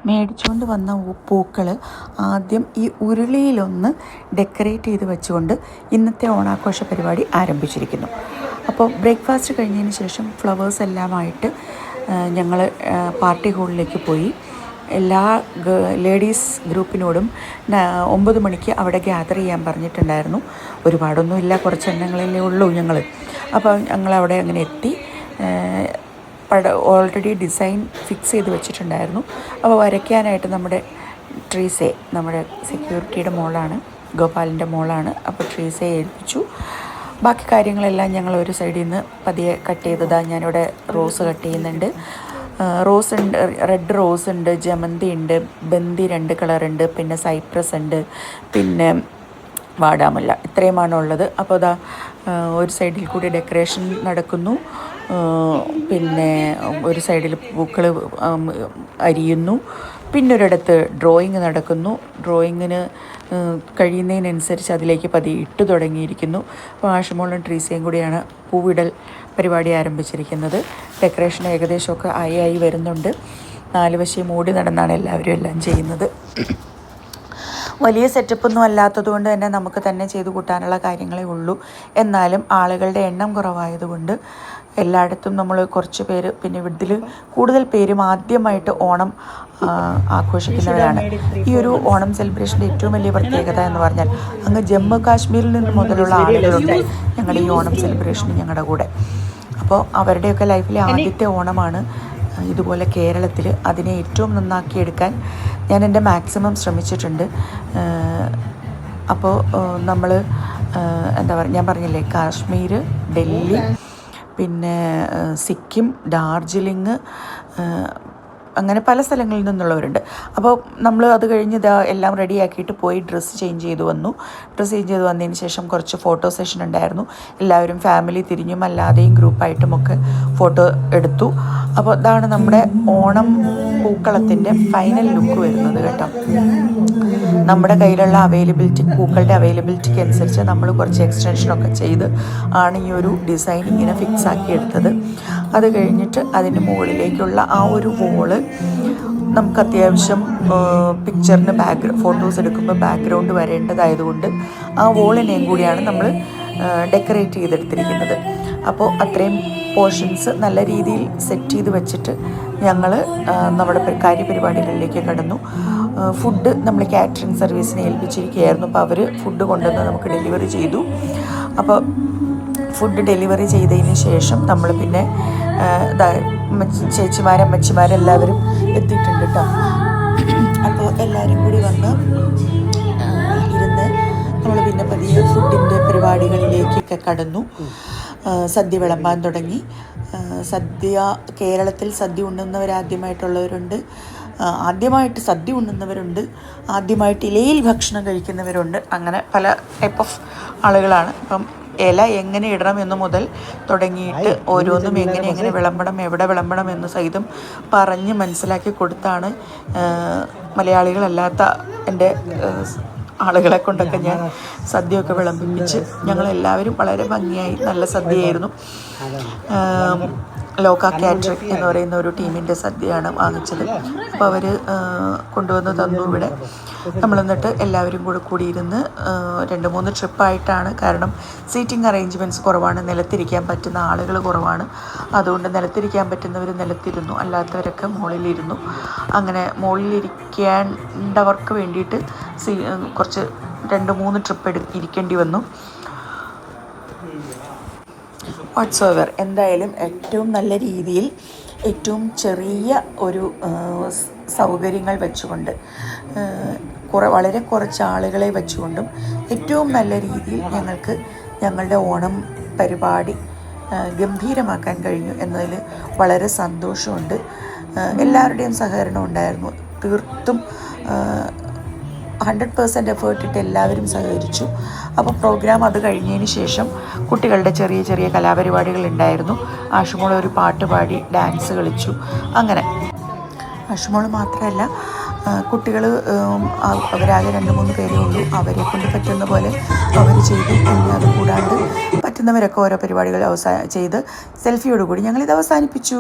മേടിച്ചുകൊണ്ട് വന്ന പൂക്കൾ ആദ്യം ഈ ഉരുളിയിലൊന്ന് ഡെക്കറേറ്റ് ചെയ്ത് വെച്ചുകൊണ്ട് ഇന്നത്തെ ഓണാഘോഷ പരിപാടി ആരംഭിച്ചിരിക്കുന്നു. അപ്പോൾ ബ്രേക്ക്ഫാസ്റ്റ് കഴിഞ്ഞതിന് ശേഷം ഫ്ലവേഴ്സ് എല്ലാമായിട്ട് ഞങ്ങൾ പാർട്ടി ഹാളിലേക്ക് പോയി. എല്ലാ ലേഡീസ് ഗ്രൂപ്പിനോടും 9 മണിക്ക് അവിടെ ഗ്യാദർ ചെയ്യാൻ പറഞ്ഞിട്ടുണ്ടായിരുന്നു. ഒരുപാടൊന്നുമില്ല, കുറച്ച് എണ്ണങ്ങളിലേ ഉള്ളൂ ഞങ്ങൾ. അപ്പോൾ ഞങ്ങളവിടെ അങ്ങനെ എത്തി. ഓൾറെഡി ഡിസൈൻ ഫിക്സ് ചെയ്ത് വെച്ചിട്ടുണ്ടായിരുന്നു. അപ്പോൾ വരയ്ക്കാനായിട്ട് നമ്മുടെ ട്രീസെ, നമ്മുടെ സെക്യൂരിറ്റിയുടെ മോളാണ്, ഗോപാലിൻ്റെ മോളാണ്. അപ്പോൾ ട്രീസെ ഏൽപ്പിച്ചു. ബാക്കി കാര്യങ്ങളെല്ലാം ഞങ്ങൾ ഒരു സൈഡിൽ നിന്ന് പതിയെ കട്ട് ചെയ്തതാണ്. ഞാനിവിടെ റോസ് കട്ട് ചെയ്യുന്നുണ്ട്. റോസ് ഉണ്ട്, റെഡ് റോസ് ഉണ്ട്, ജമന്തി ഉണ്ട്, ബന്ദി 2 കളറുണ്ട്, പിന്നെ സൈപ്രസ് ഉണ്ട്, പിന്നെ വാടാമുല്ല. ഇത്രയുമാണുള്ളത്. അപ്പോൾ അതാ ഒരു സൈഡിൽ കൂടി ഡെക്കറേഷൻ നടക്കുന്നു. പിന്നെ ഒരു സൈഡിൽ പൂക്കൾ അരിയുന്നു. പിന്നൊരിടത്ത് ഡ്രോയിങ് നടക്കുന്നു. ഡ്രോയിങ്ങിന് കഴിയുന്നതിനനുസരിച്ച് അതിലേക്ക് പതിയെ ഇട്ട് തുടങ്ങിയിരിക്കുന്നു. അപ്പോൾ ആഷമോളും ട്രീസയും കൂടിയാണ് പൂവിടൽ പരിപാടി ആരംഭിച്ചിരിക്കുന്നത്. ഡെക്കറേഷൻ ഏകദേശമൊക്കെ ആയി വരുന്നുണ്ട്. 4 വശം മൂടി നടന്നാണ് എല്ലാവരും എല്ലാം ചെയ്യുന്നത്. വലിയ സെറ്റപ്പൊന്നും അല്ലാത്തതുകൊണ്ട് തന്നെ നമുക്ക് തന്നെ ചെയ്തു കൂട്ടാനുള്ള കാര്യങ്ങളേ ഉള്ളൂ. എന്നാലും ആളുകളുടെ എണ്ണം കുറവായതുകൊണ്ട് എല്ലായിടത്തും നമ്മൾ കുറച്ച് പേര്, പിന്നെ ഇതിൽ കൂടുതൽ പേരും ആദ്യമായിട്ട് ഓണം ആഘോഷിക്കുന്നവരാണ്. ഈ ഒരു ഓണം സെലിബ്രേഷൻ്റെ ഏറ്റവും വലിയ പ്രത്യേകത എന്ന് പറഞ്ഞാൽ അങ്ങ് ജമ്മു കാശ്മീരിൽ നിന്ന് മുതലുള്ള ആളുകളുണ്ട് ഞങ്ങളുടെ ഈ ഓണം സെലിബ്രേഷന് ഞങ്ങളുടെ കൂടെ. അപ്പോൾ അവരുടെയൊക്കെ ലൈഫിലെ ആദ്യത്തെ ഓണമാണ് ഇതുപോലെ കേരളത്തിൽ. അതിനെ ഏറ്റവും നന്നാക്കിയെടുക്കാൻ ഞാൻ എൻ്റെ മാക്സിമം ശ്രമിച്ചിട്ടുണ്ട്. അപ്പോൾ നമ്മൾ എന്താ പറയുക, ഞാൻ പറഞ്ഞില്ലേ, കാശ്മീർ, ഡൽഹി, പിന്നെ സിക്കിം, ഡാർജിലിംഗ്, അങ്ങനെ പല സ്ഥലങ്ങളിൽ നിന്നുള്ളവരുണ്ട്. അപ്പോൾ നമ്മൾ അത് കഴിഞ്ഞ് എല്ലാം റെഡിയാക്കിയിട്ട് പോയി ഡ്രസ്സ് ചേഞ്ച് ചെയ്ത് വന്നു. ഡ്രസ്സ് ചേഞ്ച് ചെയ്ത് വന്നതിന് ശേഷം കുറച്ച് ഫോട്ടോ സെഷൻ ഉണ്ടായിരുന്നു. എല്ലാവരും ഫാമിലി തിരിഞ്ഞും അല്ലാതെയും ഗ്രൂപ്പായിട്ടുമൊക്കെ ഫോട്ടോ എടുത്തു. അപ്പോൾ അതാണ് നമ്മുടെ ഓണം പൂക്കളത്തിൻ്റെ ഫൈനൽ ലുക്ക് വരുന്നത് കേട്ടോ. നമ്മുടെ കയ്യിലുള്ള പൂക്കളുടെ അവൈലബിലിറ്റിക്ക് അനുസരിച്ച് നമ്മൾ കുറച്ച് എക്സ്റ്റൻഷനൊക്കെ ചെയ്ത് ആണ് ഈ ഒരു ഡിസൈൻ ഇങ്ങനെ ഫിക്സ് ആക്കി എടുത്തത്. അത് കഴിഞ്ഞിട്ട് അതിന് മുകളിലേക്കുള്ള ആ ഒരു വോള് നമുക്ക് അത്യാവശ്യം പിക്ചറിന് ഫോട്ടോസ് എടുക്കുമ്പോൾ ബാക്ക്ഗ്രൗണ്ട് വരേണ്ടതായതുകൊണ്ട് ആ വോളിനെയും കൂടിയാണ് നമ്മൾ ഡെക്കറേറ്റ് ചെയ്തെടുത്തിരിക്കുന്നത്. അപ്പോൾ അത്രയും പോർഷൻസ് നല്ല രീതിയിൽ സെറ്റ് ചെയ്ത് വെച്ചിട്ട് ഞങ്ങൾ നമ്മുടെ കാര്യപരിപാടികളിലേക്ക് കടന്നു. ഫുഡ് നമ്മൾ കാറ്ററിംഗ് സർവീസിനെ ഏൽപ്പിച്ചിരിക്കുകയായിരുന്നു. അപ്പോൾ അവർ ഫുഡ് കൊണ്ടുവന്ന് നമുക്ക് ഡെലിവറി ചെയ്തു. അപ്പോൾ ഫുഡ് ഡെലിവറി ചെയ്തതിന് ശേഷം നമ്മൾ പിന്നെ അമ്മച്ചിമാരെല്ലാവരും എത്തിയിട്ടുണ്ട് കേട്ടോ. അപ്പോൾ എല്ലാവരും കൂടി വന്ന് ഇരുന്ന് നമ്മൾ പിന്നെ പതിയെ ഫുഡിൻ്റെ പരിപാടികളിലേക്കൊക്കെ കടന്നു. സദ്യ വിളമ്പാൻ തുടങ്ങി. കേരളത്തിൽ സദ്യ ഉണ്ണുന്നവരാദ്യമായിട്ടുള്ളവരുണ്ട്, ആദ്യമായിട്ട് സദ്യ ഉണ്ണുന്നവരുണ്ട്, ആദ്യമായിട്ട് ഇലയിൽ ഭക്ഷണം കഴിക്കുന്നവരുണ്ട്. അങ്ങനെ പല ടൈപ്പ് ഓഫ് ആളുകളാണ്. അപ്പം ഇല എങ്ങനെ ഇടണം എന്ന് മുതൽ തുടങ്ങിയിട്ട് ഓരോന്നും എങ്ങനെ വിളമ്പണം, എവിടെ വിളമ്പണം എന്ന് സഹിതം പറഞ്ഞ് മനസ്സിലാക്കി കൊടുത്താണ് മലയാളികളല്ലാത്ത എൻ്റെ ആളുകളെ കൊണ്ടൊക്കെ ഞാൻ സദ്യയൊക്കെ വിളമ്പിപ്പിച്ച് ഞങ്ങളെല്ലാവരും വളരെ ഭംഗിയായി നല്ല സദ്യയായിരുന്നു. ലോക കാറ്ററിംഗ് എന്ന് പറയുന്ന ഒരു ടീമിൻ്റെ സദ്യയാണ് വാങ്ങിച്ചത്. അപ്പോൾ അവർ കൊണ്ടുവന്ന് തന്നു ഇവിടെ. നമ്മൾ എന്നിട്ട് എല്ലാവരും കൂടിയിരുന്ന് 2-3 ട്രിപ്പായിട്ടാണ്. കാരണം സീറ്റിംഗ് അറേഞ്ച്മെൻറ്റ്സ് കുറവാണ്, നിലത്തിരിക്കാൻ പറ്റുന്ന ആളുകൾ കുറവാണ്. അതുകൊണ്ട് നിലത്തിരിക്കാൻ പറ്റുന്നവർ നിലത്തിരുന്നു, അല്ലാത്തവരൊക്കെ മുകളിലിരുന്നു. അങ്ങനെ മുകളിലിരിക്കേണ്ടവർക്ക് വേണ്ടിയിട്ട് കുറച്ച് 2-3 ട്രിപ്പ് ഇരിക്കേണ്ടി വന്നു. വാട്ട്സോവർ എന്തായാലും ഏറ്റവും നല്ല രീതിയിൽ ഏറ്റവും ചെറിയ ഒരു സൗകര്യങ്ങൾ വെച്ചുകൊണ്ട് വളരെ കുറച്ച് ആളുകളെ വെച്ചുകൊണ്ടും ഏറ്റവും നല്ല രീതിയിൽ ഞങ്ങളുടെ ഓണം പരിപാടി ഗംഭീരമാക്കാൻ കഴിഞ്ഞു എന്നതിൽ വളരെ സന്തോഷമുണ്ട്. എല്ലാവരുടെയും സഹകരണം ഉണ്ടായിരുന്നു. തീർത്തും 100% എഫേർട്ട് ഇട്ട് എല്ലാവരും സഹകരിച്ചു. അപ്പോൾ പ്രോഗ്രാം അത് കഴിഞ്ഞതിന് ശേഷം കുട്ടികളുടെ ചെറിയ ചെറിയ കലാപരിപാടികൾ ഉണ്ടായിരുന്നു. ആഷുമോൾ ഒരു പാട്ട് പാടി ഡാൻസ് കളിച്ചു. അങ്ങനെ ആഷുമോൾ മാത്രമല്ല, കുട്ടികൾ അവരാകെ 2-3 പേരേ ഉള്ളൂ. അവരെ കൊണ്ട് പറ്റുന്ന പോലെ അവർ ചെയ്തു. പിന്നെ അത് കൂടാണ്ട് പറ്റുന്നവരൊക്കെ ഓരോ പരിപാടികൾ ചെയ്ത് സെൽഫിയോടുകൂടി ഞങ്ങളിത് അവസാനിപ്പിച്ചു.